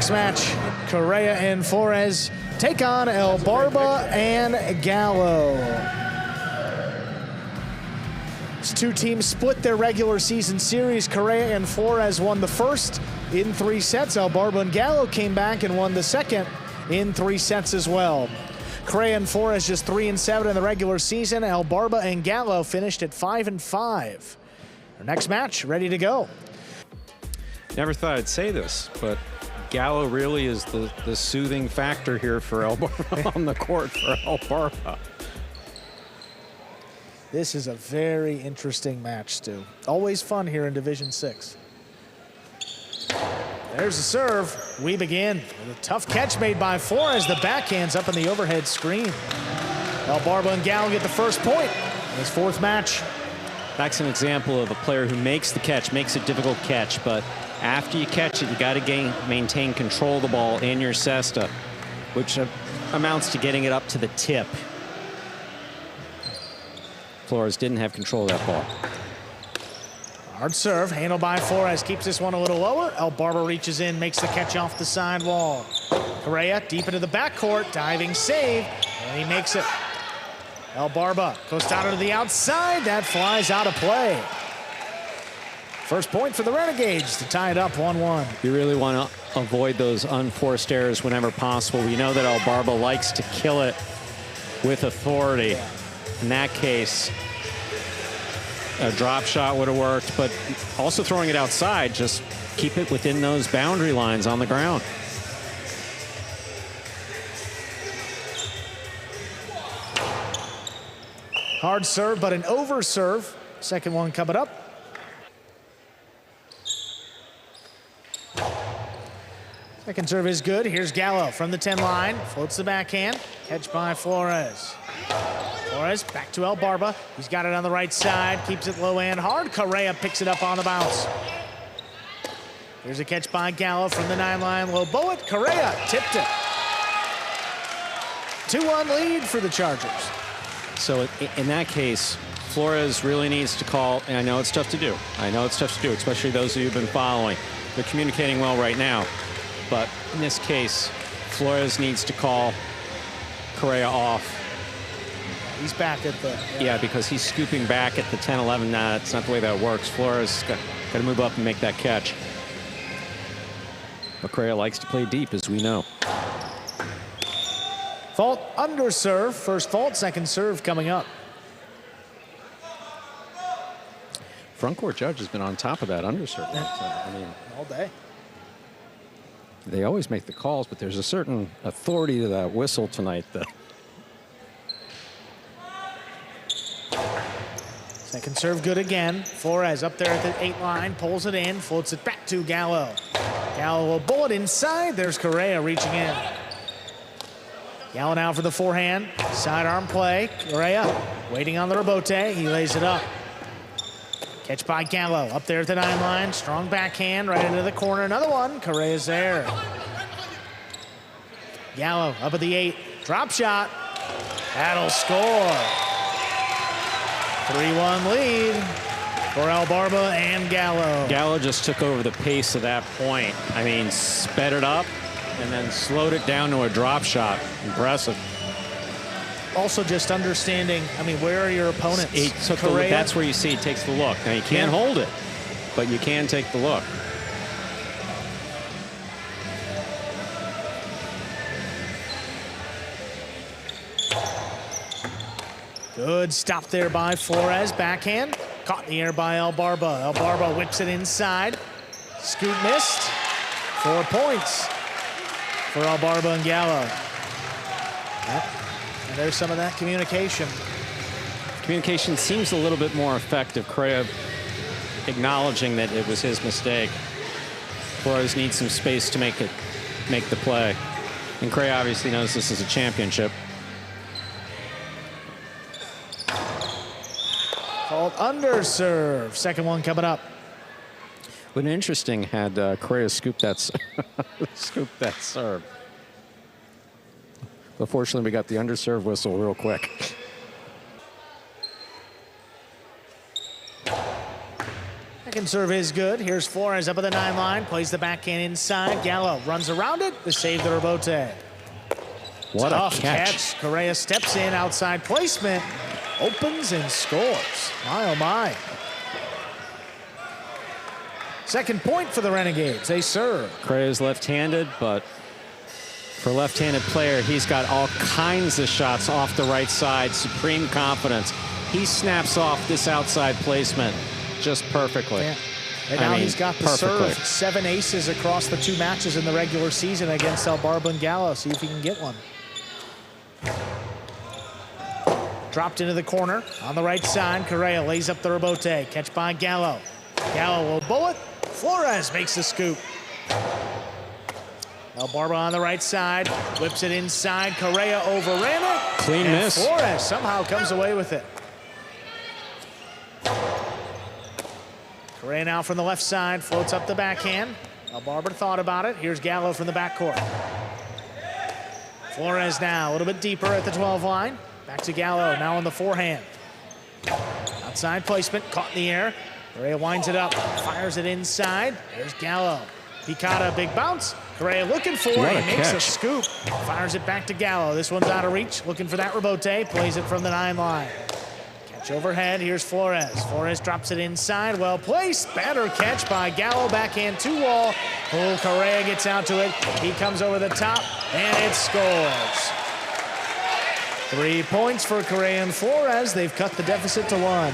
next match, Correa and Flores take on El Barba and Gallo. These two teams split their regular season series. Correa and Flores won the first in 3 sets. El Barba and Gallo came back and won the second in 3 sets as well. Correa and Flores just 3-7 in the regular season. El Barba and Gallo finished at 5-5. Our next match ready to go. Never thought I'd say this, but Gallo really is the soothing factor here for El Barba on the court for El Barba. This is a very interesting match, Stu. Always fun here in Division 6. There's the serve. We begin with a tough catch made by Flores. The backhand's up in the overhead screen. El Barba and Gallo get the first point in his 4th match. That's an example of a player who makes the catch, makes a difficult catch, but after you catch it, you got to maintain control of the ball in your cesta, which amounts to getting it up to the tip. Flores didn't have control of that ball. Hard serve, handled by Flores, keeps this one a little lower. El Barba reaches in, makes the catch off the side wall. Correa deep into the backcourt, diving save, and he makes it. El Barba goes down to the outside, that flies out of play. First point for the Renegades to tie it up 1-1. You really want to avoid those unforced errors whenever possible. We know that El Barba likes to kill it with authority. Yeah. In that case, a drop shot would have worked, but also throwing it outside, just keep it within those boundary lines on the ground. Hard serve, but an over serve. Second one coming up. Second serve is good. Here's Gallo from the 10 line. Floats the backhand. Catch by Flores. Flores back to El Barba. He's got it on the right side. Keeps it low and hard. Correa picks it up on the bounce. Here's a catch by Gallo from the 9 line. Low bullet. Correa tipped it. 2-1 lead for the Chargers. So in that case, Flores really needs to call, and I know it's tough to do. I know it's tough to do, especially those of you who've been following. They're communicating well right now. But in this case, Flores needs to call Correa off. He's back at the... Yeah, because he's scooping back at the 10-11. Nah, that's not the way that works. Flores got to move up and make that catch. But Correa likes to play deep, as we know. Fault under serve. First fault, second serve coming up. Front court judge has been on top of that under serve. I mean, all day. They always make the calls, but there's a certain authority to that whistle tonight. Second serve good again. Flores up there at the 8 line, pulls it in, floats it back to Gallo. Gallo will bullet inside. There's Correa reaching in. Gallo now for the forehand. Sidearm play. Correa waiting on the rebote. He lays it up. Catch by Gallo up there at the 9 line. Strong backhand right into the corner. Another one. Correa's there. Gallo up at the 8. Drop shot. That'll score. 3-1 lead for El Barba and Gallo. Gallo just took over the pace of that point. I mean, sped it up and then slowed it down to a drop shot. Impressive. Also just understanding, I mean, where are your opponents? That's where you see he takes the look. Now, you can't hold it, but you can take the look. Good stop there by Flores. Backhand. Caught in the air by El Barba. El Barba whips it inside. Scoop missed. 4 points for El Barba and Gallo. And there's some of that communication. Communication seems a little bit more effective. Correa acknowledging that it was his mistake. Flores needs some space to make the play. And Correa obviously knows this is a championship. Fault under serve. Second one coming up. But interesting had Correa scooped that serve. But fortunately, we got the underserve whistle real quick. Second serve is good. Here's Flores up at the 9 line, plays the backhand inside. Gallo runs around it to save the rebote. What Tough a catch. Correa steps in, outside placement, opens and scores. My, oh my. Second point for the Renegades. They serve. Correa's left-handed, but for a left-handed player, he's got all kinds of shots off the right side. Supreme confidence. He snaps off this outside placement just perfectly. Yeah. And now he's got the perfectly. serve. 7 aces across the 2 matches in the regular season against Barba and Gallo. See if he can get one. Dropped into the corner on the right side. Correa lays up the rebote. Catch by Gallo. Gallo will bullet. Flores makes the scoop. Barba on the right side. Whips it inside. Correa overran it. Clean and miss. Flores somehow comes away with it. Correa now from the left side. Floats up the backhand. Barba thought about it. Here's Gallo from the backcourt. Flores now a little bit deeper at the 12 line. Back to Gallo, now on the forehand. Outside placement, caught in the air. Correa winds it up, fires it inside. There's Gallo. Picada, big bounce. Correa looking for it, he makes a scoop. Fires it back to Gallo. This one's out of reach, looking for that rebote. Plays it from the 9 line. Catch overhead, here's Flores. Flores drops it inside, well placed. Better catch by Gallo, backhand 2-wall. Oh, Correa gets out to it. He comes over the top, and it scores. 3 points for Correa and Flores. They've cut the deficit to 1.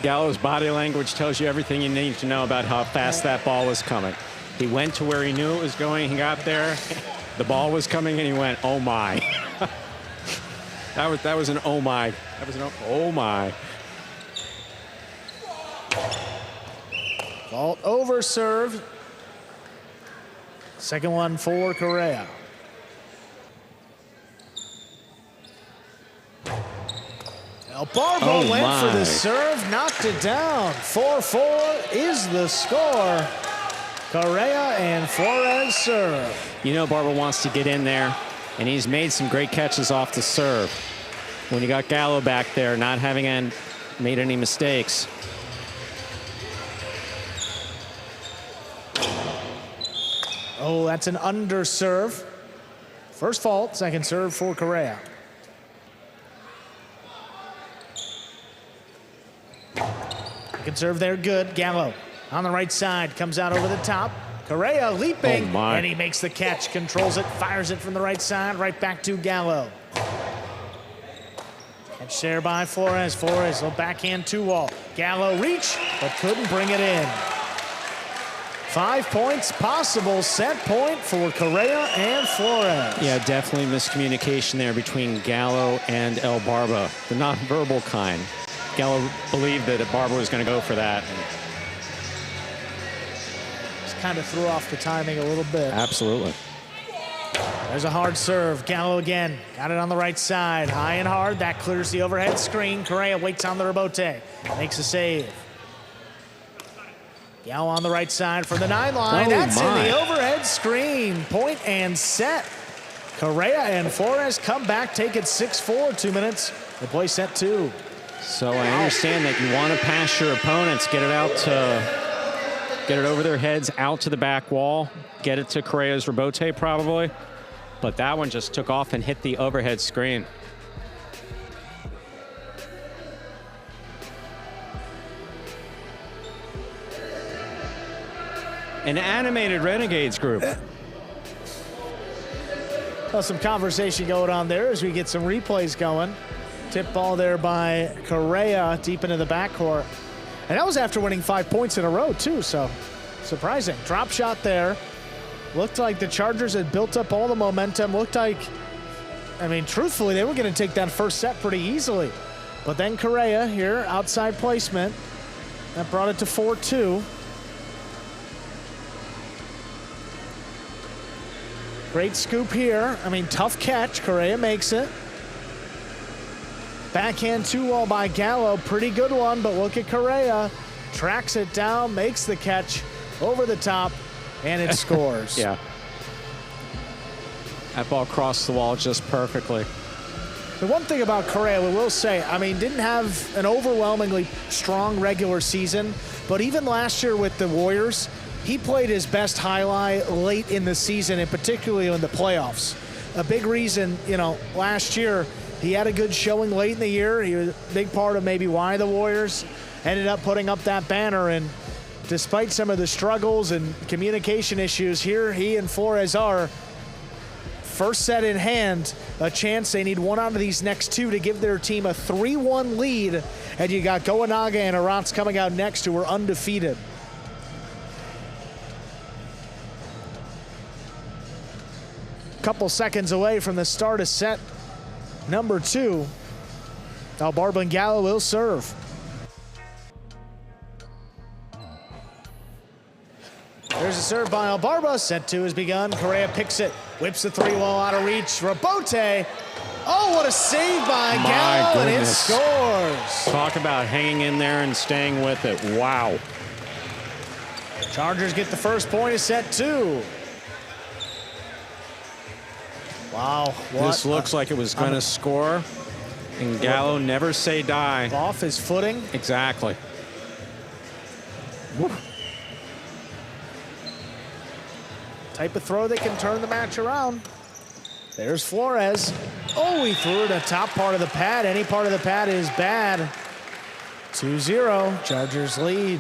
Gallo's body language tells you everything you need to know about how fast that ball was coming. He went to where he knew it was going. He got there. The ball was coming, and he went, oh, my. That was an oh, my. That was an oh, my. Vault over serve. Second one for Correa. Barba went for the serve, knocked it down. 4-4 is the score. Correa and Flores serve. You know Barba wants to get in there, and he's made some great catches off the serve. When you got Gallo back there, not having made any mistakes. Oh, that's an under serve. First fault, second serve for Correa. Second serve there, good. Gallo on the right side, comes out over the top. Correa leaping, and he makes the catch, controls it, fires it from the right side, right back to Gallo. Catch there by Flores. Flores, a backhand 2-wall. Gallo reach, but couldn't bring it in. 5 points possible, set point for Correa and Flores. Yeah, definitely miscommunication there between Gallo and Barba, the non-verbal kind. Gallo believed that Barba was going to go for that. Just kind of threw off the timing a little bit. Absolutely. There's a hard serve. Gallo again. Got it on the right side. High and hard. That clears the overhead screen. Correa waits on the rebote. Makes a save. Gallo on the right side for the 9 line. That's in the overhead screen. Point and set. Correa and Flores come back, take it 6-4, 2 minutes. They play set 2. So I understand that you want to pass your opponents, get it over their heads, out to the back wall, get it to Correa's rebote probably, but that one just took off and hit the overhead screen. An animated Renegades group. Well, some conversation going on there as we get some replays going. Tip ball there by Correa deep into the backcourt. And that was after winning 5 points in a row, too, so surprising. Drop shot there. Looked like the Chargers had built up all the momentum. Looked like, I mean, truthfully, they were going to take that first set pretty easily. But then Correa here, outside placement. That brought it to 4-2. Great scoop here. I mean, tough catch. Correa makes it. Backhand 2-wall by Gallo. Pretty good one, but look at Correa. Tracks it down, makes the catch over the top, and it scores. Yeah. That ball crossed the wall just perfectly. The one thing about Correa, we will say, I mean, didn't have an overwhelmingly strong regular season, but even last year with the Warriors, he played his best highlight late in the season, and particularly in the playoffs. A big reason, you know, last year, he had a good showing late in the year. He was a big part of maybe why the Warriors ended up putting up that banner, and despite some of the struggles and communication issues, here he and Flores are. First set in hand, a chance. They need one out of these next two to give their team a 3-1 lead. And you got Goenaga and Arantz coming out next, who are undefeated. Couple seconds away from the start of set number 2. Now Barba and Gallo will serve. There's a serve by Barba. Set 2 has begun. Correa picks it, whips the 3 low out of reach. Rebote. Oh, what a save by Gallo, and it scores. Talk about hanging in there and staying with it. Wow. Chargers get the first point of set 2. Wow. This looks like it was going to score, and Gallo never say die. Off his footing. Exactly. Woo. Type of throw that can turn the match around. There's Flores. Oh, he threw it the top part of the pad. Any part of the pad is bad. 2-0, Chargers lead.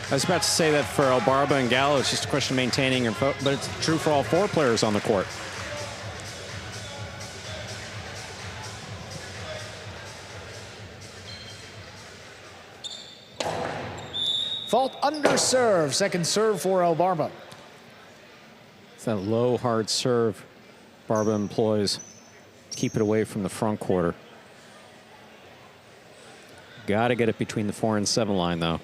I was about to say that for Barba and Gallo, it's just a question of maintaining, but it's true for all 4 players on the court. Fault under serve. Second serve for Barba. It's that low, hard serve Barba employs to keep it away from the front quarter. Got to get it between the 4 and 7 line, though.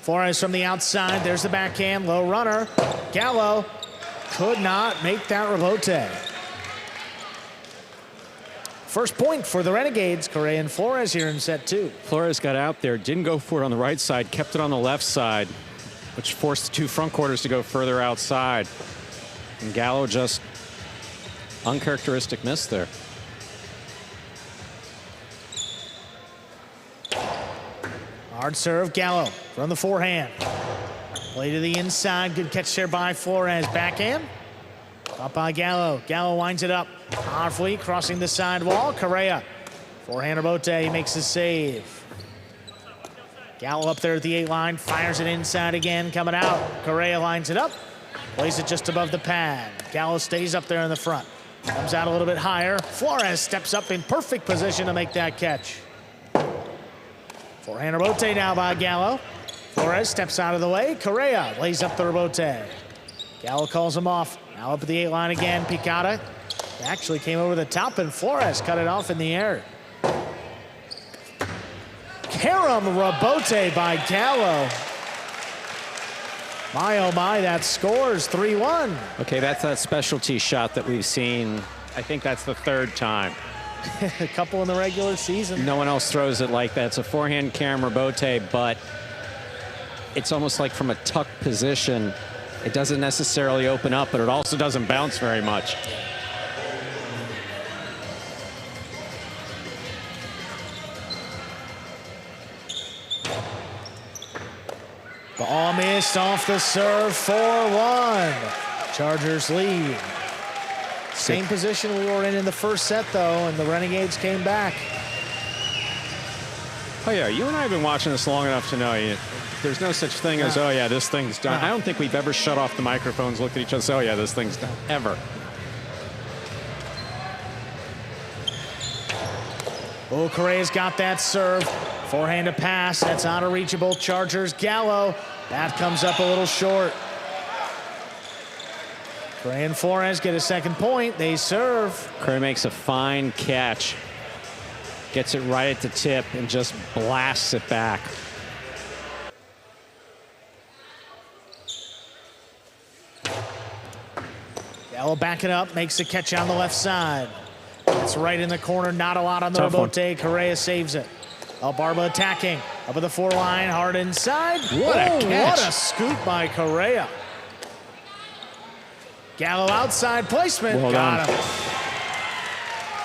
Flores from the outside. There's the backhand. Low runner. Gallo could not make that rebote. First point for the Renegades. Correa and Flores here in set 2. Flores got out there, didn't go for it on the right side, kept it on the left side, which forced the 2 front quarters to go further outside. And Gallo just uncharacteristic miss there. Hard serve, Gallo from the forehand. Play to the inside. Good catch there by Flores. Backhand. Up by Gallo. Gallo winds it up. Powerfully crossing the side wall. Correa. Forehand rebote. He makes the save. Gallo up there at the 8 line. Fires it inside again. Coming out. Correa lines it up. Plays it just above the pad. Gallo stays up there in the front. Comes out a little bit higher. Flores steps up in perfect position to make that catch. Forehand rebote now by Gallo. Flores steps out of the way. Correa lays up the rebote. Gallo calls him off. Now up at the 8 line again. Picata actually came over the top, and Flores cut it off in the air. Carom rebote by Gallo. My, oh my, that scores 3-1. Okay, that's that specialty shot that we've seen. I think that's the 3rd time. A couple in the regular season. No one else throws it like that. It's a forehand Carom rebote, but it's almost like from a tuck position. It doesn't necessarily open up, but it also doesn't bounce very much. Ball missed off the serve, 4-1. Chargers lead. Same position we were in the first set, though, and the Renegades came back. Oh, yeah, you and I have been watching this long enough to know there's no such thing as, oh, yeah, this thing's done. I don't think we've ever shut off the microphones, looked at each other and said, oh, yeah, this thing's done, ever. Oh, Correa's got that serve. Forehand to pass. That's out of reach of both Chargers. Gallo. That comes up a little short. Correa and Flores get a second point. They serve. Correa makes a fine catch. Gets it right at the tip and just blasts it back. Gallo backing up, makes the catch on the left side. It's right in the corner, not a lot on the rebote. Correa saves it. Barba attacking. Up at the 4 line, hard inside. What a catch. What a scoop by Correa. Gallo outside placement. Well Got done. him.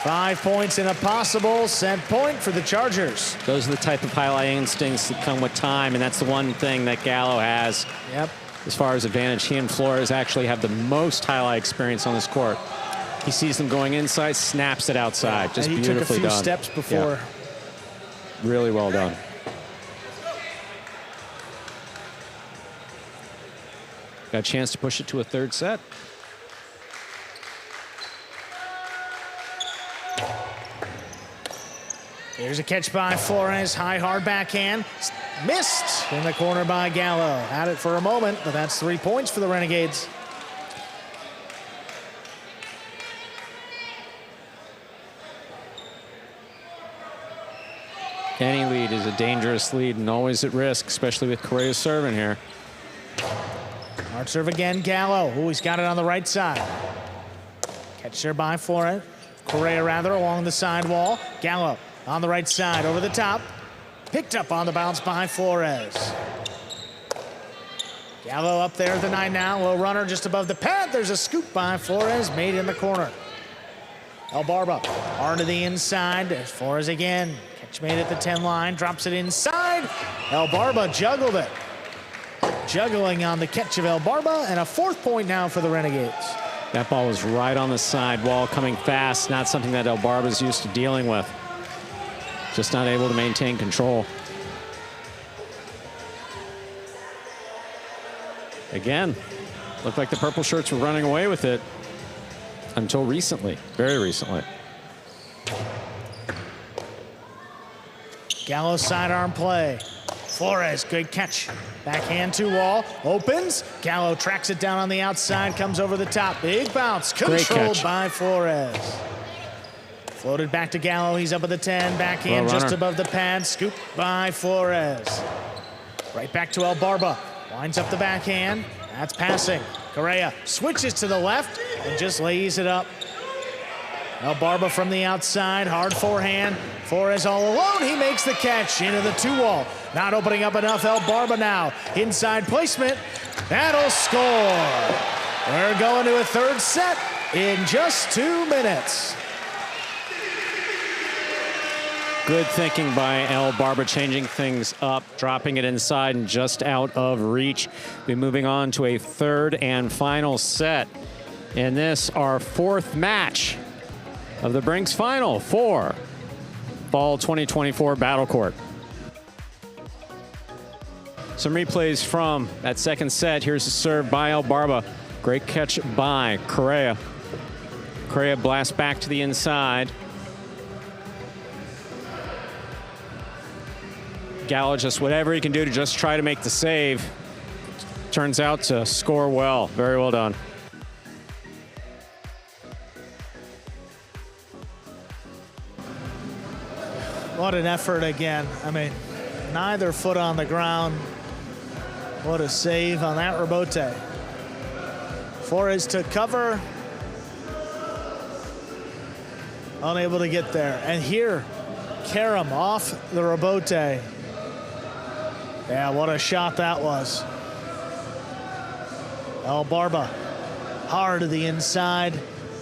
5 points and a possible set point for the Chargers. Those are the type of highlight instincts that come with time, and that's the one thing that Gallo has. Yep. As far as advantage, he and Flores actually have the most highlight experience on this court. He sees them going inside, snaps it outside. Just he beautifully took a few done. steps before. Yeah. Really well done. Got a chance to push it to a third set. Here's a catch by Flores. High, hard backhand. Missed in the corner by Gallo. Had it for a moment, but that's 3 points for the Renegades. Any lead is a dangerous lead and always at risk, especially with Correa serving here. Hard serve again, Gallo. Oh, he's got it on the right side. Catch there by Flores. Correa, rather, along the side wall. Gallo on the right side, over the top. Picked up on the bounce by Flores. Gallo up there at the 9 now. Low runner just above the pad. There's a scoop by Flores, made in the corner. Barba hard to the inside. There's Flores again. Catch made at the 10 line. Drops it inside. Barba juggled it. Juggling on the catch of Barba, and a 4th point now for the Renegades. That ball was right on the side wall, coming fast. Not something that Barba's used to dealing with. Just not able to maintain control. Again, looked like the purple shirts were running away with it until recently, very recently. Gallo sidearm play. Flores, good catch. Backhand to wall, opens. Gallo tracks it down on the outside, comes over the top. Big bounce, controlled by Flores. Floated back to Gallo, he's up at the 10. Backhand just above the pad, scoop by Flores. Right back to Barba. Winds up the backhand, that's passing. Correa switches to the left and just lays it up. Barba from the outside, hard forehand. Flores all alone, he makes the catch into the 2 wall. Not opening up enough, Barba now. Inside placement, that'll score. We're going to a 3rd set in just 2 minutes. Good thinking by Barba, changing things up, dropping it inside and just out of reach. We're moving on to a 3rd and final set. In this, our 4th match of the Brinks Final for Fall 2024 Battle Court. Some replays from that 2nd set. Here's a serve by Barba. Great catch by Correa. Correa blasts back to the inside. Gallo just whatever he can do to just try to make the save. Turns out to score well. Very well done. What an effort again. I mean, neither foot on the ground. What a save on that rebote. Flores took cover. Unable to get there. And here, Karam off the rebote. Yeah, what a shot that was. Barba, hard to the inside.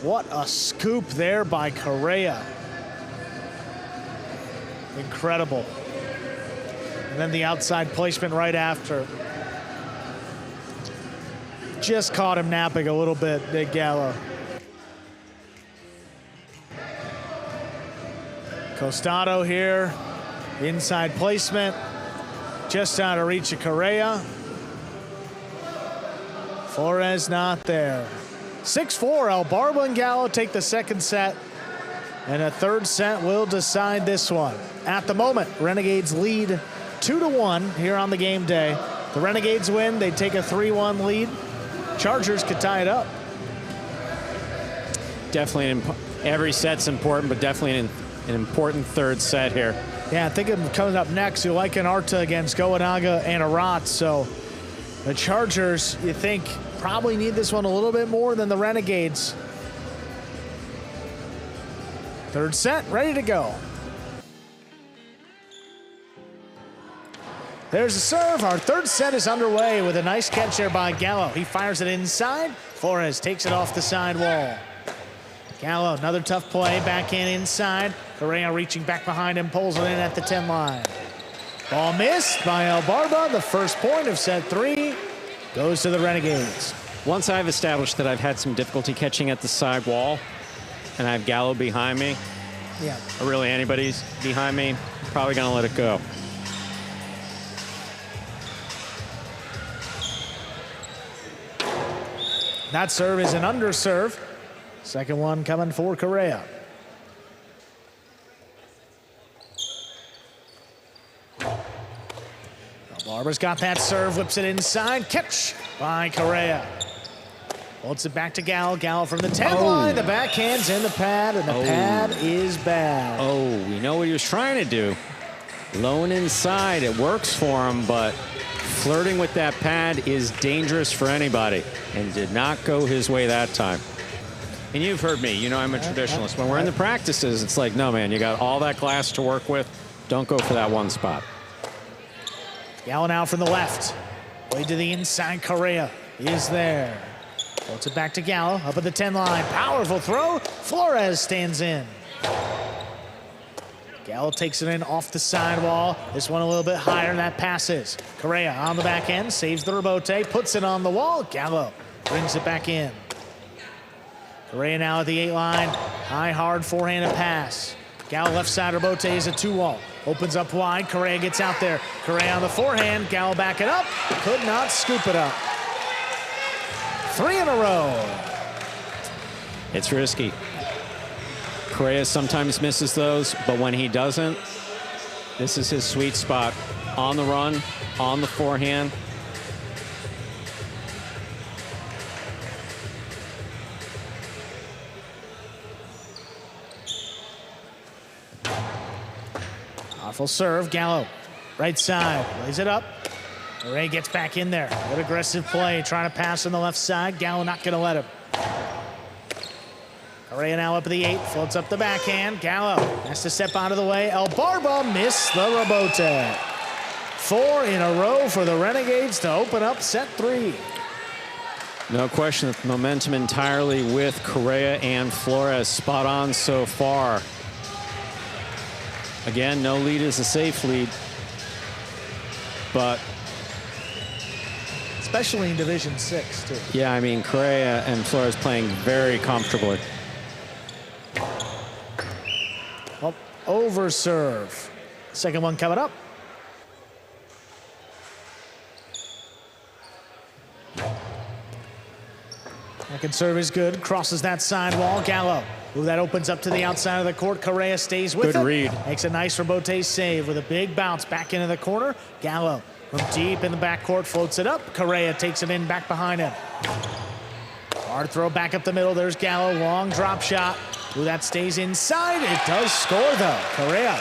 What a scoop there by Correa. Incredible. And then the outside placement right after. Just caught him napping a little bit, Big Gallo. Costado here, inside placement. Just out of reach of Correa. Flores not there. 6-4, Barba and Gallo take the 2nd set. And a 3rd set will decide this one. At the moment, Renegades lead 2-1 here on the game day. The Renegades win, they take a 3-1 lead. Chargers could tie it up. Definitely, every set's important, but definitely an important 3rd set here. Yeah, I think of coming up next, you like an Arta against Goanaga and Arat. So the Chargers, you think, probably need this one a little bit more than the Renegades. 3rd set, ready to go. There's a serve. Our third set is underway with a nice catch there by Gallo. He fires it inside. Flores takes it off the side wall. Gallo, another tough play, backhand inside. Correa reaching back behind him, pulls it in at the 10 line. Ball missed by Barba. The first point of set 3 goes to the Renegades. Once I've established that I've had some difficulty catching at the side wall, and I have Gallo behind me, or really anybody's behind me, probably gonna let it go. That serve is an underserve. Second one coming for Correa. Barba's got that serve, whips it inside. Catch by Correa. Holds it back to Gallo. Gallo from the 10 line. The backhand's in the pad, and the pad is bad. Oh, we know what he was trying to do. Low and inside, it works for him, but flirting with that pad is dangerous for anybody, and did not go his way that time. And you've heard me, you know I'm a traditionalist. When we're in the practices, it's like, no, man, you got all that glass to work with. Don't go for that one spot. Gallo now from the left. Way to the inside. Correa is there. Holds it back to Gallo. Up at the 10 line. Powerful throw. Flores stands in. Gallo takes it in off the sidewall. This one a little bit higher than that passes. Correa on the back end. Saves the rebote. Puts it on the wall. Gallo brings it back in. Correa now at the 8 line. High, hard forehanded pass. Gallo left side rebote is a 2-wall. Opens up wide. Correa gets out there. Correa on the forehand. Gallo back it up. Could not scoop it up. 3 in a row. It's risky. Correa sometimes misses those, but when he doesn't, this is his sweet spot. On the run, on the forehand. Powerful serve. Gallo, right side, lays it up. Correa gets back in there. Good aggressive play, trying to pass on the left side. Gallo not going to let him. Correa now up at the 8, floats up the backhand. Gallo has to step out of the way. Barba missed the rebote. 4 in a row for the Renegades to open up set 3. No question, the momentum entirely with Correa and Flores. Spot on so far. Again, no lead is a safe lead, but especially in Division 6 too. Yeah, I mean, Correa and Flores playing very comfortably. Well, over serve. Second one coming up. Second serve is good. Crosses that sidewall. Gallo. Ooh, that opens up to the outside of the court. Correa stays with it. Good read. Makes a nice rebote save with a big bounce back into the corner. Gallo from deep in the backcourt floats it up. Correa takes it in back behind him. Hard throw back up the middle. There's Gallo. Long drop shot. Ooh, that stays inside. It does score though. Correa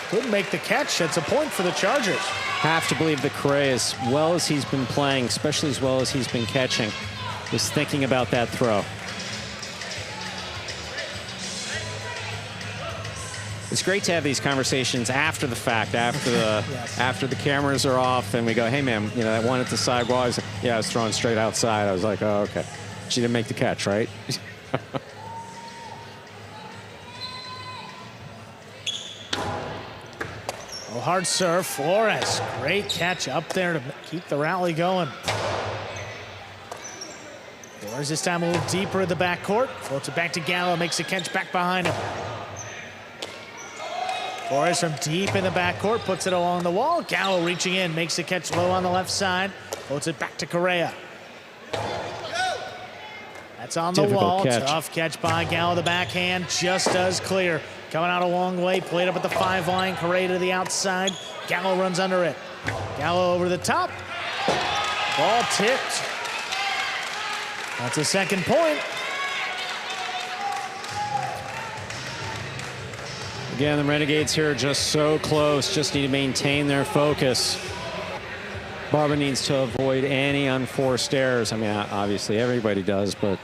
couldn't make the catch. That's a point for the Chargers. Have to believe that Correa, as well as he's been playing, especially as well as he's been catching, was thinking about that throw. It's great to have these conversations after the fact, after the after the cameras are off, and we go, "Hey, man, you know that one at the sidewall? I was, yeah, I was throwing straight outside." I was like, "Oh, okay." She didn't make the catch, right? Oh, hard serve, Flores. Great catch up there to keep the rally going. Flores this time a little deeper in the backcourt. Floats it back to Gallo, makes a catch back behind him. Flores from deep in the backcourt, puts it along the wall. Gallo reaching in, makes a catch low on the left side. Floats it back to Correa. That's on the wall. Tough catch by Gallo. The backhand just does clear. Coming out a long way, played up at the 5 line. Correa to the outside. Gallo runs under it. Gallo over the top. Ball tipped. That's a second point. Again, the Renegades here are just so close, just need to maintain their focus. Barba needs to avoid any unforced errors. I mean, obviously everybody does, but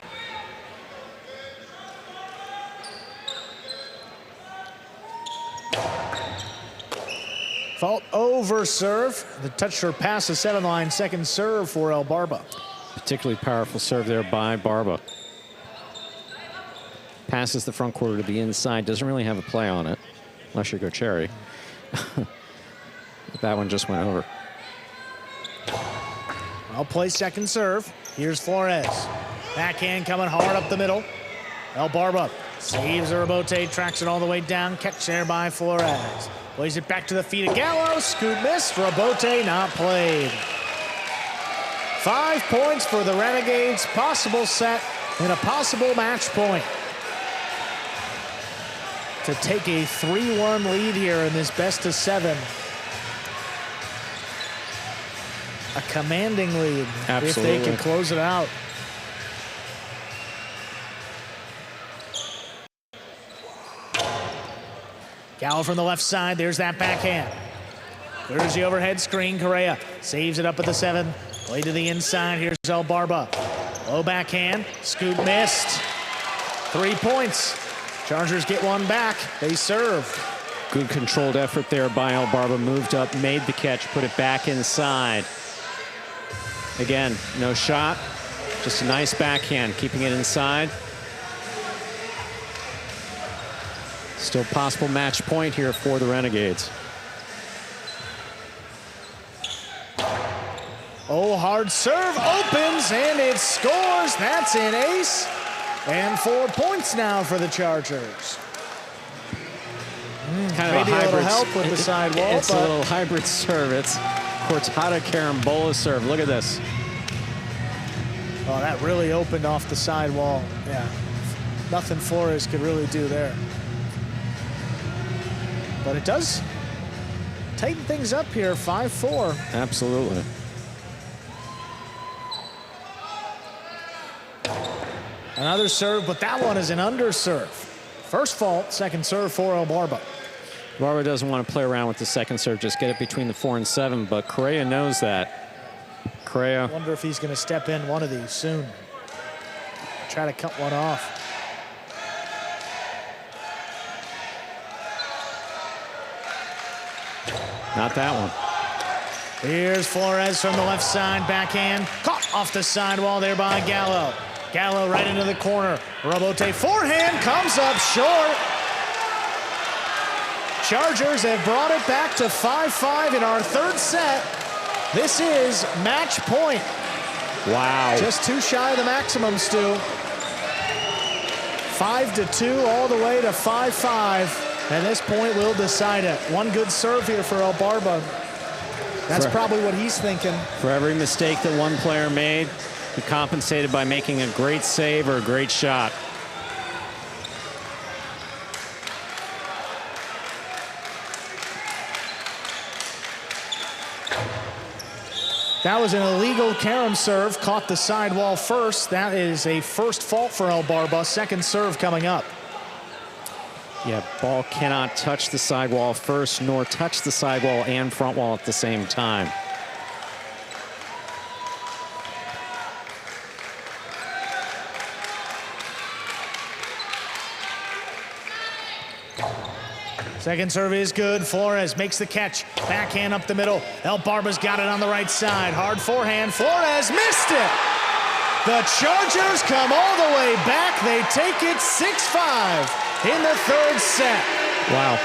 Fault over serve. The touch or pass the 7-line, second serve for El Barba. Particularly powerful serve there by Barba. Passes the front quarter to the inside. Doesn't really have a play on it, unless you go cherry. That one just went over. I'll play second serve. Here's Flores. Backhand coming hard up the middle. El Barba saves a rebote, tracks it all the way down. Catch there by Flores. Plays it back to the feet of Gallo. Scoop missed. Rebote not played. 5 points for the Renegades. Possible set and a possible match point. To take a 3-1 lead here in this best of 7. A commanding lead. Absolutely. If they can close it out. Gallo from the left side. There's that backhand. There's the overhead screen. Correa saves it up at the 7. Play to the inside. Here's El Barba. Low backhand. Scoop missed. 3 points. Chargers get one back. They serve. Good controlled effort there by El Barba. Moved up, made the catch, put it back inside. Again, no shot. Just a nice backhand, keeping it inside. Still possible match point here for the Renegades. Oh, hard serve opens and it scores. That's an ace. And 4 points now for the Chargers. Kind of Maybe a hybrid. little help with the sidewall. It's a little hybrid serve. It's Cortada Carambola serve. Look at this. Oh, that really opened off the sidewall. Yeah, nothing Flores could really do there. But it does tighten things up here, 5-4. Absolutely. Another serve, but that one is an underserve. First fault, second serve for El Barba. Barba doesn't want to play around with the second serve, just get it between the 4 and 7, but Correa knows that. Correa. I wonder if he's going to step in one of these soon. Try to cut one off. Not that one. Here's Flores from the left side, backhand. Caught off the sidewall there by Gallo. Gallo right into the corner. Rebote forehand comes up short. Chargers have brought it back to 5-5 in our third set. This is match point. Wow. Just too shy of the maximum, Stu. 5-2 all the way to 5-5. And this point will decide it. One good serve here for El Barba. That's probably what he's thinking. For every mistake that one player made, he compensated by making a great save or a great shot. That was an illegal carom serve. Caught the sidewall first. That is a first fault for El Barba. Second serve coming up. Yeah, ball cannot touch the sidewall first, nor touch the sidewall and front wall at the same time. Second serve is good. Flores makes the catch. Backhand up the middle. El Barba's got it on the right side. Hard forehand. Flores missed it. The Chargers come all the way back. They take it 6-5 in the third set. Wow.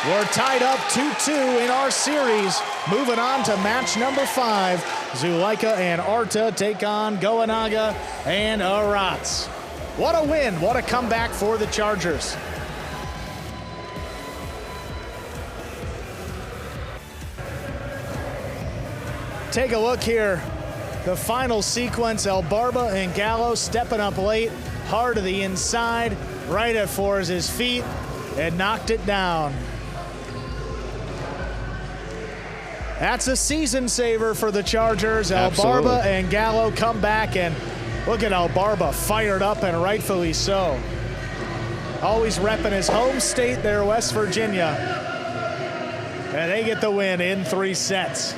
We're tied up 2-2 in our series. Moving on to match number 5. Zuleika and Arta take on Goanaga and Arats. What a win. What a comeback for the Chargers. Take a look here. The final sequence, El Barba and Gallo stepping up late, hard to the inside, right at Flores' feet, and knocked it down. That's a season saver for the Chargers. El Barba and Gallo come back, and look at El Barba fired up, and rightfully so. Always repping his home state there, West Virginia. And they get the win in 3 sets.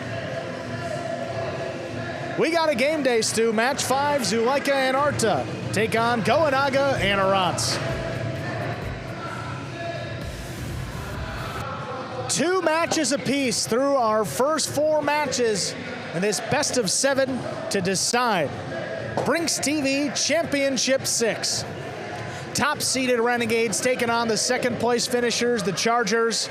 We got a game day, Stu. Match 5, Zuleika and Arta take on Goanaga and Arats. 2 matches apiece through our first 4 matches in this best of 7 to decide Brinks TV Championship 6. Top-seeded Renegades taking on the second-place finishers, the Chargers.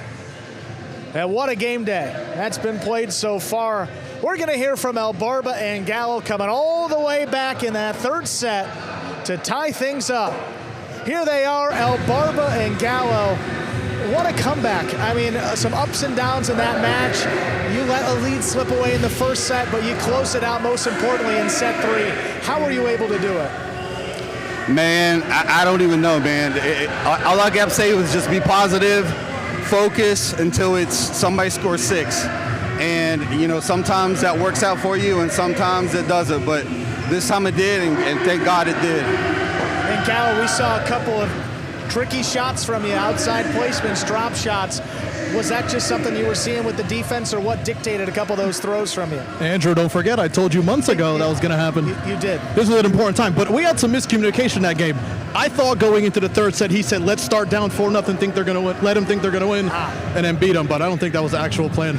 And what a game day that's been played so far. We're going to hear from Barba and Gallo coming all the way back in that 3rd set to tie things up. Here they are, Barba and Gallo. What a comeback. I mean, some ups and downs in that match. You let a lead slip away in the 1st set, but you close it out most importantly in set 3. How were you able to do it? Man, I don't even know, man. All I got to say was just be positive, focus until somebody scores 6. And, you know, sometimes that works out for you and sometimes it doesn't. But this time it did, and thank God it did. And Gallo, we saw a couple of tricky shots from you, outside placements, drop shots. Was that just something you were seeing with the defense, or what dictated a couple of those throws from you? Andrew, don't forget, I told you months ago that was going to happen. You did. This was an important time, but we had some miscommunication that game. I thought going into the 3rd set, he said, let's start down 4-0, think they're going to win, let them think they're going to win, and then beat them, but I don't think that was the actual plan.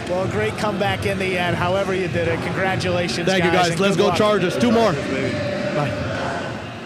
Well, great comeback in the end, however you did it. Congratulations, Thank you, guys. Let's go luck. Chargers. 2 more. Bye.